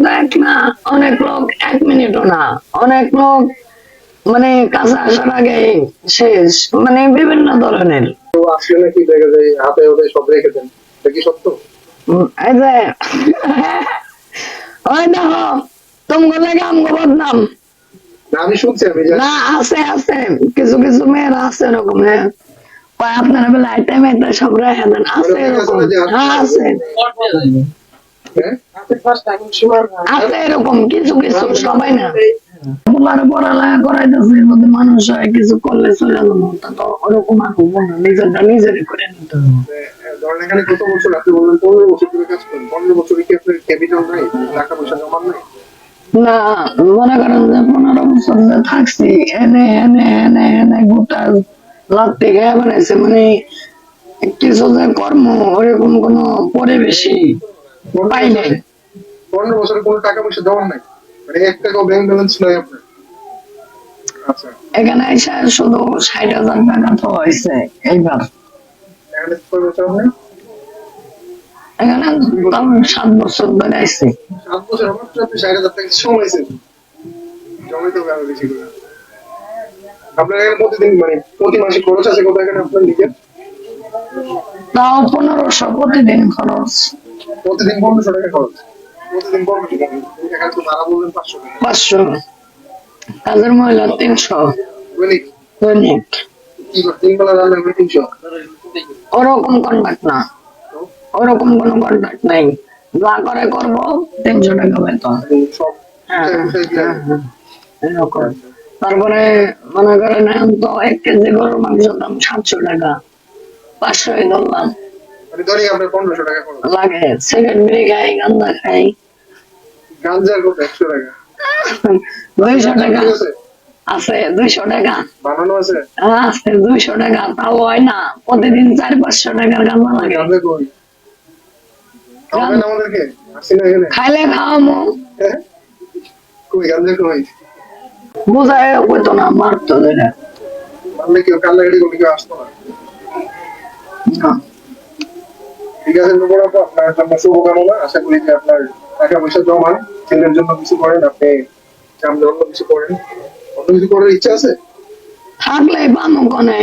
দেখ না, অনেক লোক 1 মিনিটও না, অনেক লোক মানে কাছে আসার আগে শেষ, মানে বিভিন্ন ধরনের। তো আসলে নাকি দেখা যায় হাতে হাতে সব রেখে দেন, এটা কি সত্য? এই যে ওই দেখো, তোমার লাগে আমগো বদনাম। না আমি শুনছি, আমি না, আছে আছে কিছু কিছু মেয়েরা আছে এরকম। হ্যাঁ, কয় আপনারা বেলা আইটাই মেয়েটা সব রেখে দেন, আছে এরকম। হ্যাঁ আছে, আছে এরকম কিছু কিছু, সবাই না। তোমার পড়ালেখা করাইতেছে, এর মধ্যে মানুষ হয় কিছু করলে চলে যাবো, তা তো ওরকম আর হবো না, নিজেরটা নিজেরই করে নিতে হবে। ধরেন এখানে কত বছর, আপনি বললেন 15 বছর ধরে কাজ করেন, 15 বছরে কি আপনার ক্যাপিটাল নাই, টাকা পয়সা জমা নাই? না, মনে করেন যে 15 বছর যে থাকছি, এনে এনে এনে এনে গোটা লাখ টাকা বানাইছে, মানে কিছু যে কর্ম ওরকম কোন পরিবেশই পাই নাই। 15 বছরে কোনো টাকা পয়সা জমা নাই, মানে 1 টাকাও ব্যাংক ব্যালেন্স নাই আপনার? আচ্ছা, এখানে এসে শুধু 60,000 টাকা তো হয়েছে এইবার। এখানে কয় বছর আপনার? এখানে তাও 7 বছর ধরে আইছি। 7 বছর মাত্র আপনি 60,000 টাকা জমাইছেন? জমাইতে হবে আরো বেশি করে। আপনার এখানে প্রতিদিন মানে প্রতি মাসে খরচ আছে কত এখানে আপনার নিজের? তাও 1500 প্রতিদিন খরচ। প্রতিদিন 1500 টাকা খরচ? প্রতিদিন 1500 টাকা? এখানে তো ভাড়া বললেন 500 টাকা। 500, কাজের মহিলা 300 দৈনিক? দৈনিক। কি করে 3 বেলা রান্না করে 300? ওরকম কন্ট্রাক্ট না, ওরকম কোনো কন্ট্রাক্ট নাই, যা করে করবো 300 টাকা বেতন। সব হ্যাঁ, বিষয় কি লাগে? এরকম। তারপরে মনে করেন এখন তো 1 কেজি গরুর মাংসের দাম 700 টাকা, 500 ধরলাম। মানে ধরি আপনার 1500 টাকা খরচ। লাগে সিগারেট বিড়ি খাই, গান্দা খাই। গাঞ্জার কত? 100 টাকা? 200 টাকা ঠিক আছে? আছে, 200 টাকা বানানো আছে? আছে, 200 টাকা তাও হয় না, প্রতিদিন 400-500 টাকার গান্দা লাগে। গাঞ্জা কই? খাওয়াবেন আমাদেরকে? আসি না এখানে? খাইলে খাওয়ামো, হ্যাঁ? কই গাঞ্জা কই? বুঝায় হইতো না, মারতো যেটা। মারলে কেউ কান্নাকাটি করলে কেউ আসতো না? ঠিক আছে তো, বড় আপু, আপনার জন্য শুভকামনা। আশা করি যে আপনার টাকা পয়সা জমান, ছেলের জন্য কিছু করেন, আপনি সামনে অন্য কিছু করেন। অন্য কিছু করার ইচ্ছা আছে? থাকলে পামো কনে।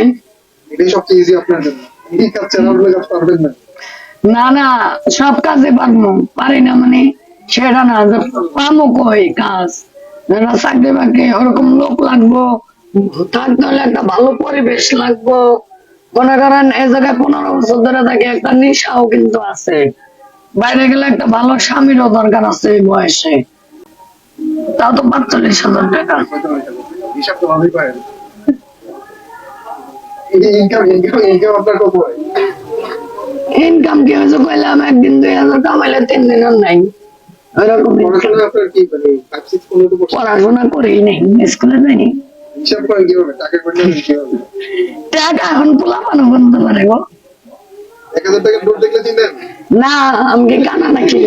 এটাই সবচেয়ে ইজি আপনার জন্য। এই কাজ ছাড়া অন্য কাজ পারবেন না? না না, সব কাজে পারবো, পারি না মানে সেটা না, যে পামো কই কাজ। যারা চাকরি বাকরি ওরকম লোক লাগবো, থাকতে হলে একটা ভালো পরিবেশ লাগবো। মনে করেন এই জায়গায় 15 বছর ধরে থাকে, একটা নেশাও কিন্তু আছে, বাইরে গেলে একটা ভালো স্বামীরও দরকার আছে এই বয়সে, তাও তো 45,000 টাকা। হিসাব তো ভালোই পারেন। ইনকাম ইনকাম ইনকাম আপনার কত হয়? ইনকাম কি হয়েছে কইলাম, 1 দিন 2,000 কামাইলে 3 দিন আর নাই, ওইরকম পড়াশোনা আপনার কি মানে 5-6 পর্যন্ত পড়ছেন? পড়াশোনা করেই নেই, স্কুলে যাইনি। হিসাব করেন কিভাবে? টাকা করলে কিভাবে? টাকা এখন পোলাপানো বলতে পারে গো। 1,000 টাকার নোট দেখলে চিনেন? না, আমি কি কানা নাকি?